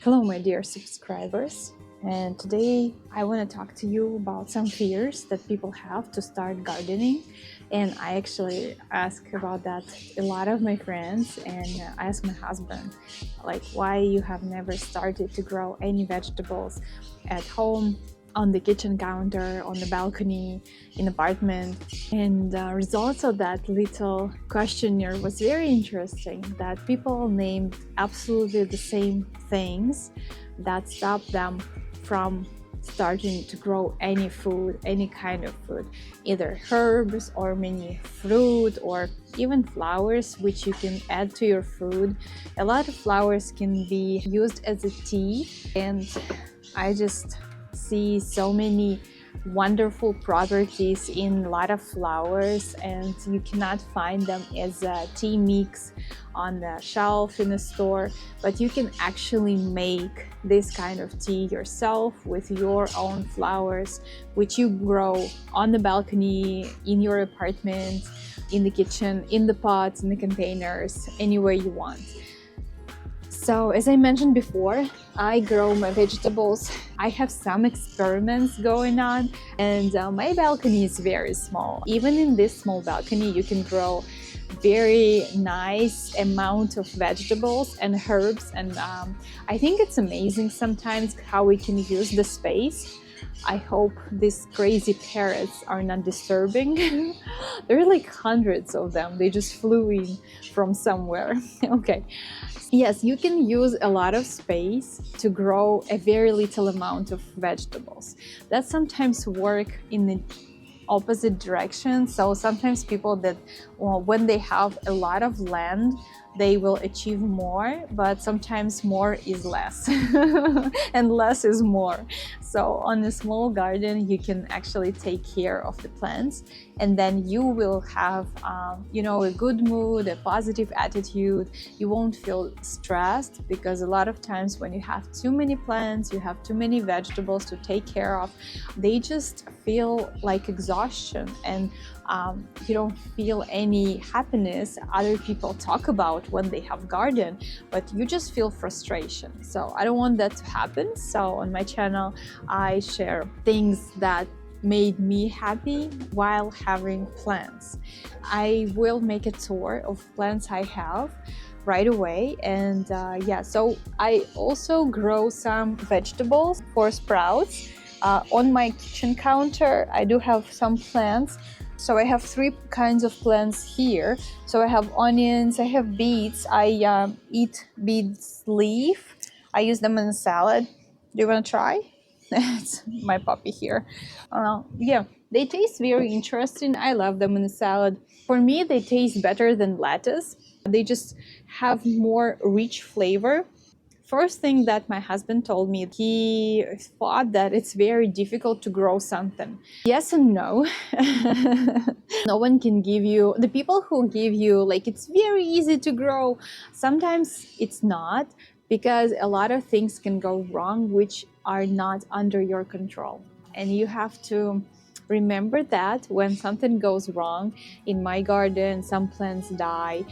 Hello, my dear subscribers, and today I want to talk to you about some fears that people have to start gardening. And I actually ask about that a lot of my friends, and I ask my husband, like, why you have never started to grow any vegetables at home, on the kitchen counter, on the balcony, in apartment. And the results of that little questionnaire was very interesting, that people named absolutely the same things that stop them from starting to grow any food, any kind of food, either herbs or many fruit or even flowers, which you can add to your food. A lot of flowers can be used as a tea, and I just see so many wonderful properties in a lot of flowers, and you cannot find them as a tea mix on the shelf in the store, but you can actually make this kind of tea yourself with your own flowers, which you grow on the balcony, in your apartment, in the kitchen, in the pots, in the containers, anywhere you want. So as I mentioned before, I grow my vegetables. I have some experiments going on, and my balcony is very small. Even in this small balcony, you can grow very nice amount of vegetables and herbs, and I think it's amazing sometimes how we can use the space. I hope these crazy parrots are not disturbing. There are like hundreds of them. They just flew in from somewhere. Okay. Yes, you can use a lot of space to grow a very little amount of vegetables. That sometimes work in the opposite direction. So sometimes people that, well, when they have a lot of land, they will achieve more, but sometimes more is less and less is more. So on a small garden, you can actually take care of the plants, and then you will have a good mood, a positive attitude. You won't feel stressed, because a lot of times when you have too many plants, you have too many vegetables to take care of, they just feel like exhaustion, and you don't feel any happiness other people talk about when they have garden, but you just feel frustration. So I don't want that to happen. So on my channel, I share things that made me happy while having plants. I will make a tour of plants I have right away. And so I also grow some vegetables for sprouts. On my kitchen counter, I do have some plants. So I have three kinds of plants here. So I have onions, I have beets. I eat beets leaf. I use them in a salad. Do you want to try? It's my puppy here. They taste very interesting. I love them in a salad. For me, they taste better than lettuce. They just have more rich flavor. First thing that my husband told me, he thought that it's very difficult to grow something. Yes and no. No one can give you, the people who give you, like, it's very easy to grow. Sometimes it's not, because a lot of things can go wrong which are not under your control. And you have to remember that when something goes wrong. In my garden, some plants die.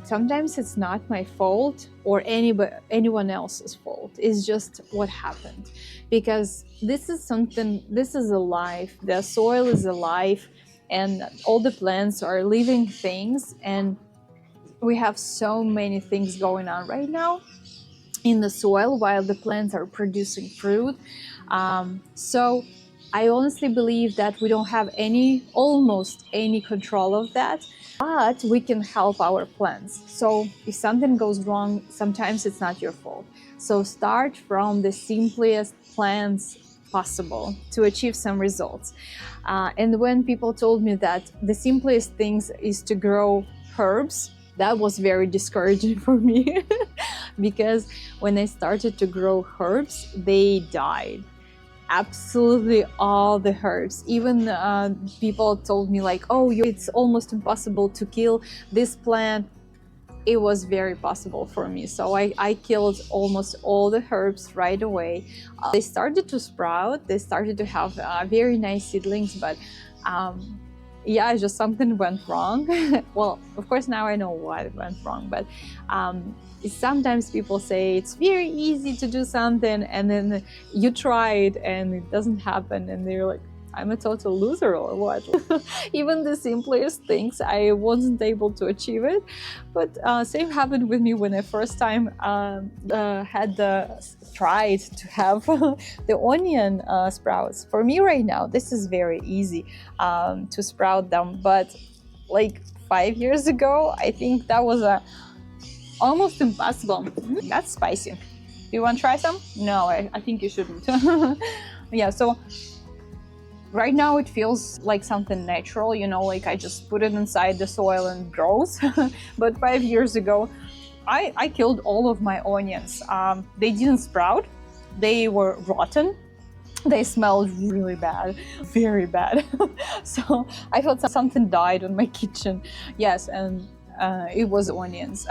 Sometimes it's not my fault or anyone else's fault. It's just what happened. Because this is alive. The soil is alive, and all the plants are living things. And we have so many things going on right now in the soil while the plants are producing fruit. So I honestly believe that we don't have almost any control of that, but we can help our plants. So if something goes wrong, sometimes it's not your fault. So start from the simplest plants possible to achieve some results. And when people told me that the simplest things is to grow herbs, that was very discouraging for me because when I started to grow herbs, they died. Absolutely all the herbs. Even people told me like, oh, it's almost impossible to kill this plant. It was very possible for me. So I killed almost all the herbs right away. They started to sprout. They started to have very nice seedlings, but yeah, just something went wrong. Well, of course, now I know what went wrong, but sometimes people say it's very easy to do something, and then you try it and it doesn't happen, and they're like, I'm a total loser or what? Even the simplest things, I wasn't able to achieve it. But same happened with me when I first time tried to have the onion sprouts. For me right now, this is very easy to sprout them. But like 5 years ago, I think that was almost impossible. That's spicy. Do you want to try some? No, I think you shouldn't. Yeah, so right now it feels like something natural, you know, like I just put it inside the soil and it grows. But 5 years ago, I killed all of my onions. They didn't sprout. They were rotten. They smelled really bad, very bad. So I thought something died on my kitchen. Yes, and it was onions.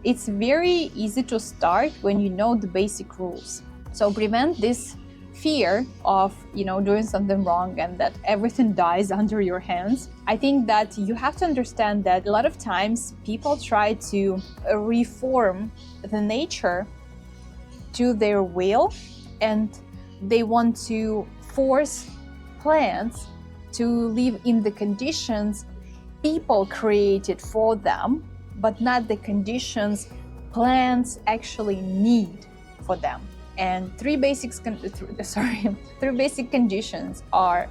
It's very easy to start when you know the basic rules. So prevent this fear of, you know, doing something wrong and that everything dies under your hands. I think that you have to understand that a lot of times people try to reform the nature to their will, and they want to force plants to live in the conditions people created for them, but not the conditions plants actually need for them. And three basic conditions are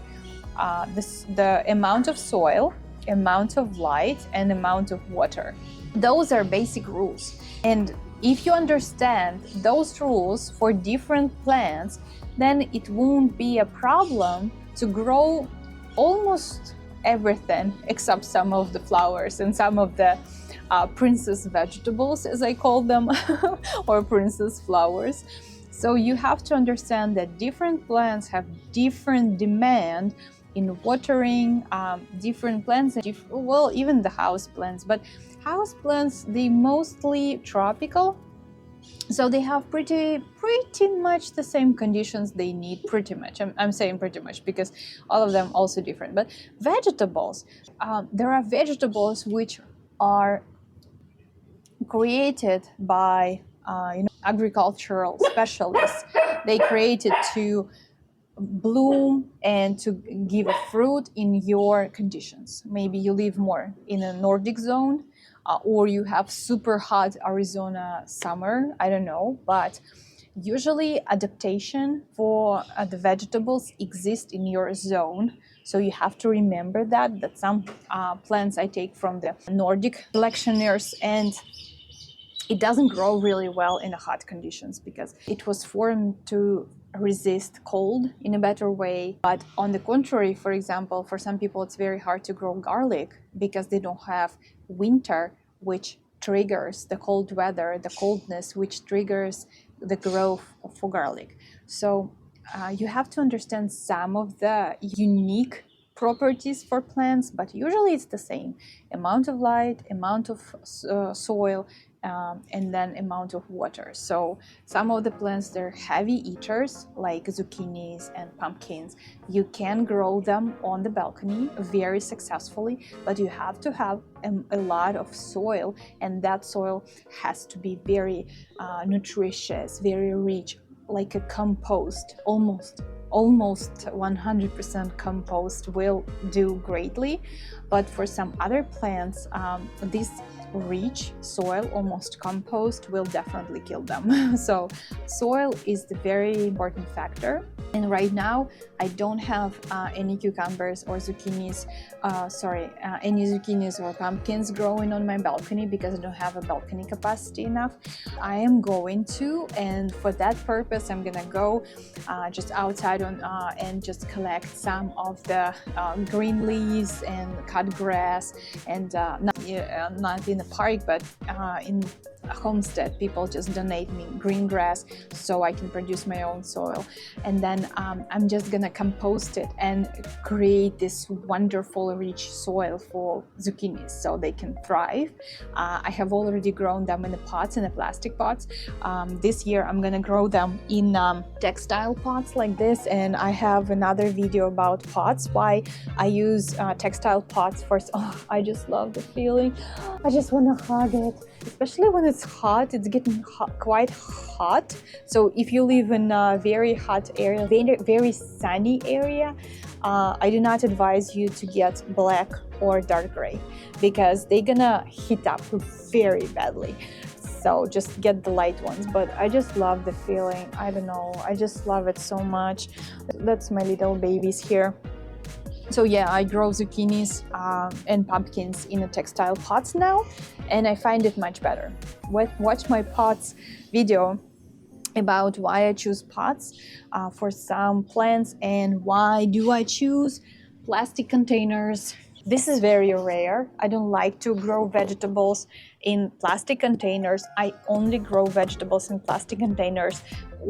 the amount of soil, amount of light, and amount of water. Those are basic rules. And if you understand those rules for different plants, then it won't be a problem to grow almost everything except some of the flowers and some of the princess vegetables, as I call them, or princess flowers. So you have to understand that different plants have different demand in watering, different plants, well, even the house plants. But house plants, they mostly tropical, so they have pretty much the same conditions they need. Pretty much, I'm saying pretty much because all of them also different. But vegetables, there are vegetables which are created by agricultural specialists. They created to bloom and to give a fruit in your conditions. Maybe you live more in a Nordic zone, or you have super hot Arizona summer, I don't know, but usually adaptation for the vegetables exist in your zone. So you have to remember that some plants I take from the Nordic collectioners, and it doesn't grow really well in hot conditions because it was formed to resist cold in a better way. But on the contrary, for example, for some people it's very hard to grow garlic because they don't have winter, which triggers the cold weather, the coldness, which triggers the growth for garlic. So you have to understand some of the unique properties for plants, but usually it's the same amount of light, amount of soil, and then amount of water. So some of the plants, they're heavy eaters like zucchinis and pumpkins. You can grow them on the balcony very successfully, but you have to have a lot of soil, and that soil has to be very nutritious, very rich, like a compost, almost 100% compost will do greatly. But for some other plants, this rich soil, almost compost, will definitely kill them. So soil is the very important factor. And right now I don't have any cucumbers or zucchinis, any zucchinis or pumpkins growing on my balcony because I don't have a balcony capacity enough. I am going to, and for that purpose I'm gonna go just outside and just collect some of the green leaves and cut grass, and not in the park, but in homestead. People just donate me green grass so I can produce my own soil, and then I'm just gonna compost it and create this wonderful rich soil for zucchinis so they can thrive. I have already grown them in the pots, in the plastic pots. This year I'm gonna grow them in textile pots like this, and I have another video about pots, why I use textile pots for. Oh, I just love the feeling. I just want to hug it, especially when it's hot. It's getting quite hot. So if you live in a very hot area, very sunny area, I do not advise you to get black or dark gray, because they're gonna heat up very badly. So just get the light ones. But I just love the feeling. I don't know, I just love it so much. That's my little babies here. So yeah, I grow zucchinis and pumpkins in the textile pots now, and I find it much better. Watch my pots video about why I choose pots for some plants, and why do I choose plastic containers. This is very rare. I don't like to grow vegetables in plastic containers. I only grow vegetables in plastic containers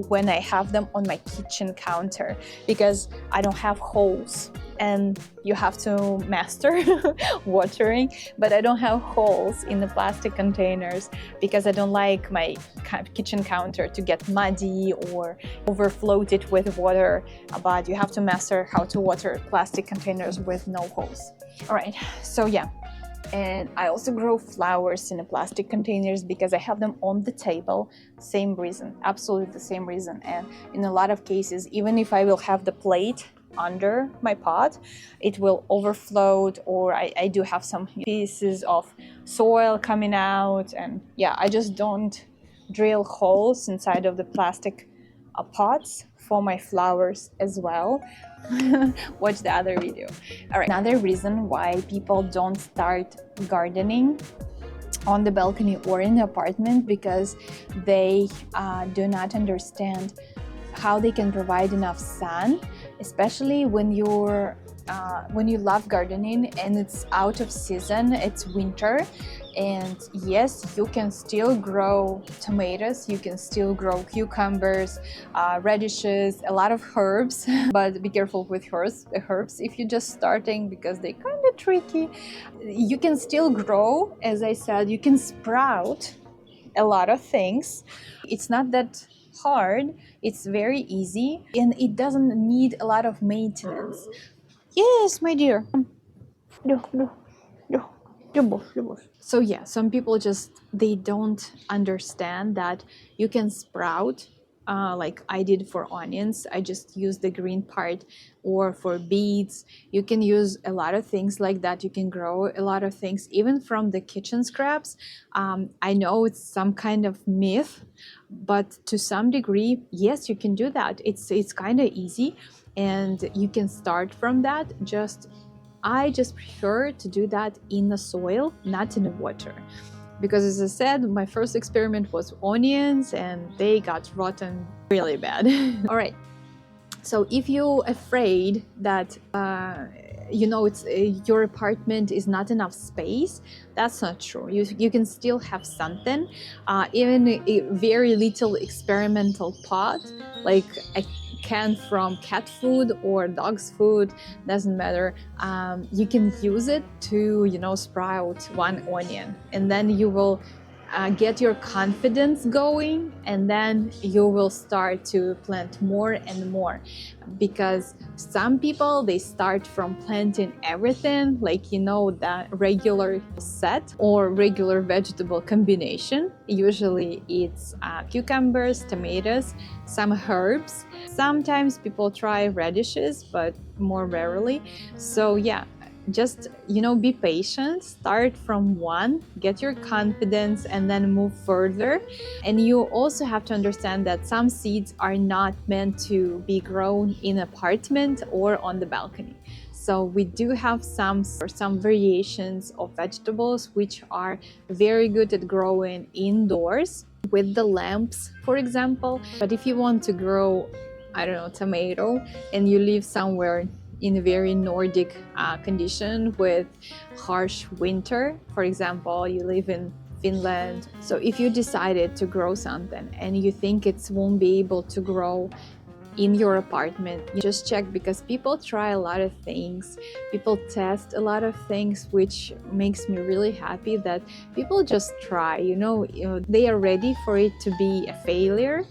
when I have them on my kitchen counter, because I don't have holes, and you have to master watering, but I don't have holes in the plastic containers because I don't like my kitchen counter to get muddy or overflow it with water. But you have to master how to water plastic containers with no holes. All right, so yeah. And I also grow flowers in the plastic containers because I have them on the table. Same reason, absolutely the same reason. And in a lot of cases, even if I will have the plate under my pot, it will overflow, or I do have some pieces of soil coming out. And yeah, I just don't drill holes inside of the plastic pots for my flowers as well. Watch the other video. All right, another reason why people don't start gardening on the balcony or in the apartment, because they do not understand how they can provide enough sun, especially when you love gardening and it's out of season, it's winter. And yes, you can still grow tomatoes, you can still grow cucumbers, radishes, a lot of herbs, but be careful with herbs if you're just starting, because they're kind of tricky. You can still grow, as I said, you can sprout a lot of things. It's not that hard, it's very easy, and it doesn't need a lot of maintenance. Yes, my dear. So yeah, some people they don't understand that you can sprout, like I did for onions. I just use the green part, or for beets. You can use a lot of things like that. You can grow a lot of things even from the kitchen scraps. I know it's some kind of myth, but to some degree, yes, you can do that. It's kind of easy, and you can start from that. I just prefer to do that in the soil, not in the water. Because as I said, my first experiment was onions and they got rotten really bad. All right. So if you're afraid that, it's your apartment is not enough space, that's not true. You can still have something, even a very little experimental pot, like a can from cat food or dog's food, doesn't matter. You can use it to, sprout one onion, and then you will get your confidence going, and then you will start to plant more and more. Because some people, they start from planting everything, like that regular set or regular vegetable combination. Usually it's cucumbers, tomatoes, some herbs. Sometimes people try radishes, but more rarely. So yeah, just be patient, start from one, get your confidence, and then move further. And you also have to understand that some seeds are not meant to be grown in an apartment or on the balcony. So we do have some variations of vegetables which are very good at growing indoors with the lamps, for example. But if you want to grow, I don't know, tomato, and you live somewhere in a very Nordic condition with harsh winter, for example, you live in Finland. So if you decided to grow something and you think it won't be able to grow in your apartment, you just check, because people try a lot of things, people test a lot of things, which makes me really happy that people just try, they are ready for it to be a failure.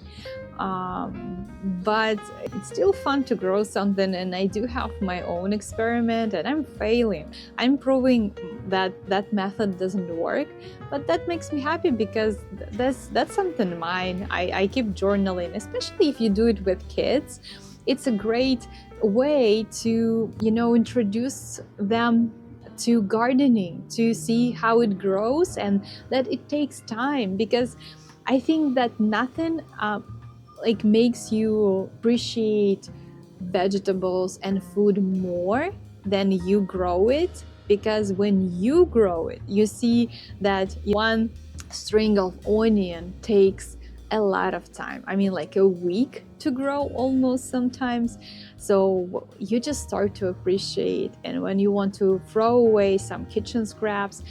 But it's still fun to grow something, and I do have my own experiment and I'm failing. I'm proving that that method doesn't work, but that makes me happy because that's something mine. I keep journaling, especially if you do it with kids. It's a great way to, introduce them to gardening, to see how it grows, and that it takes time, because I think that nothing makes you appreciate vegetables and food more than you grow it. Because when you grow it, you see that one string of onion takes a lot of time. I mean, like a week to grow almost sometimes. So you just start to appreciate. And when you want to throw away some kitchen scraps,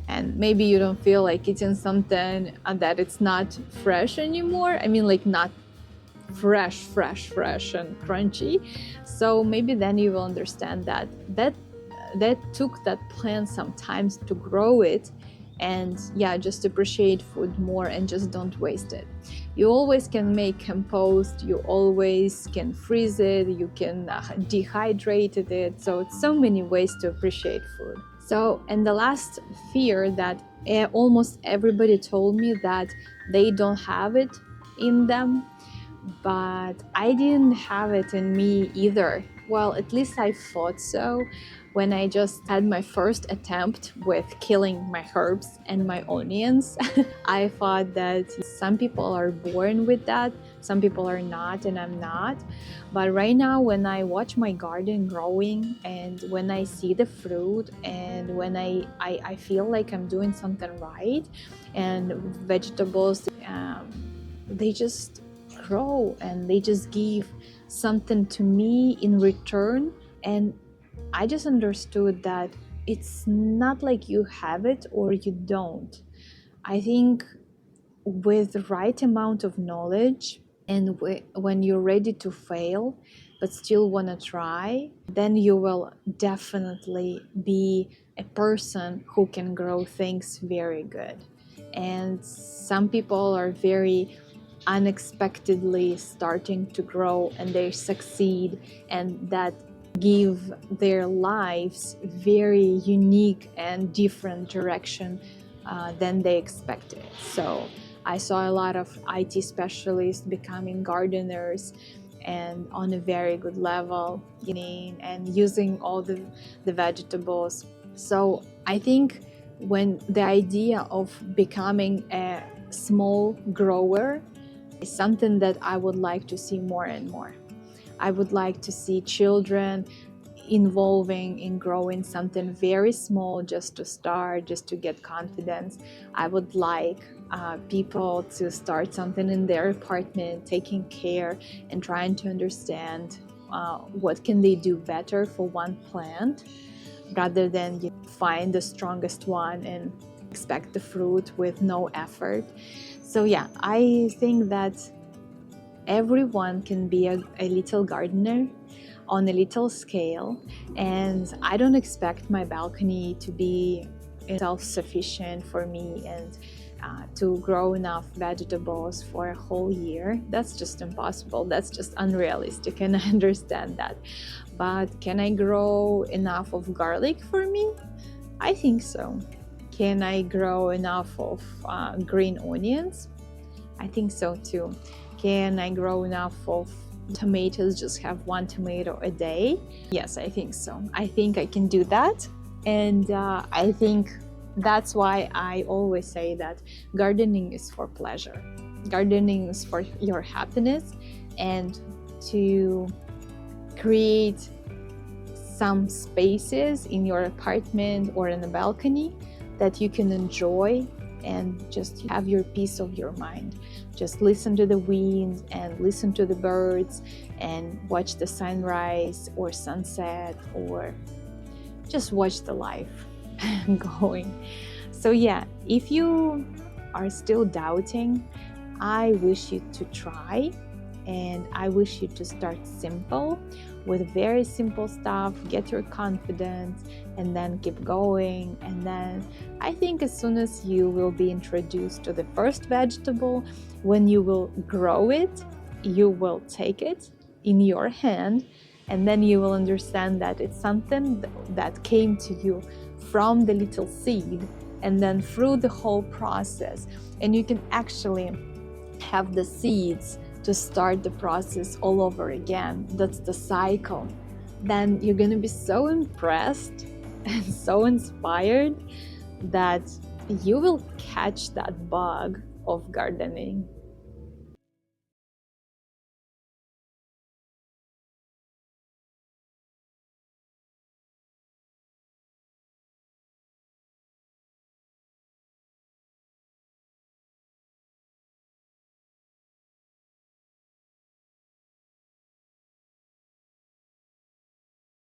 and maybe you don't feel like eating something that it's not fresh anymore, I mean, like not fresh and crunchy, so maybe then you will understand that took that plant some time to grow it. And yeah, just appreciate food more and just don't waste it. You always can make compost, you always can freeze it, you can dehydrate it. So it's so many ways to appreciate food. So, and the last fear that almost everybody told me that they don't have it in them, but I didn't have it in me either. Well, at least I thought so. When I just had my first attempt with killing my herbs and my onions, I thought that some people are born with that, some people are not, and I'm not. But right now, when I watch my garden growing, and when I see the fruit, and when I feel like I'm doing something right, and vegetables, they just grow and they just give something to me in return. And I just understood that it's not like you have it or you don't. I think with the right amount of knowledge, and when you're ready to fail but still want to try, then you will definitely be a person who can grow things very good. And some people are very unexpectedly starting to grow and they succeed, and that give their lives very unique and different direction than they expected. So I saw a lot of IT specialists becoming gardeners and on a very good level, and using all the vegetables. So I think when the idea of becoming a small grower is something that I would like to see more and more. I would like to see children involving in growing something very small, just to start, just to get confidence. I would like people to start something in their apartment, taking care and trying to understand what can they do better for one plant, rather than find the strongest one and expect the fruit with no effort. So yeah, I think that everyone can be a little gardener on a little scale, and I don't expect my balcony to be self-sufficient for me and to grow enough vegetables for a whole year. That's just impossible. That's just unrealistic, and I understand that. But can I grow enough of garlic for me? I think so. Can I grow enough of green onions? I think so too. Can I grow enough of tomatoes, just have one tomato a day? Yes, I think so. I think I can do that. And I think that's why I always say that gardening is for pleasure. Gardening is for your happiness, and to create some spaces in your apartment or in the balcony that you can enjoy and just have your peace of your mind. Just listen to the wind and listen to the birds and watch the sunrise or sunset, or just watch the life going. So yeah, if you are still doubting, I wish you to try, and I wish you to start simple with very simple stuff, get your confidence, and then keep going. And then I think as soon as you will be introduced to the first vegetable, when you will grow it, you will take it in your hand, and then you will understand that it's something that came to you from the little seed and then through the whole process. And you can actually have the seeds to start the process all over again. That's the cycle. Then you're going to be so impressed and so inspired that you will catch that bug of gardening.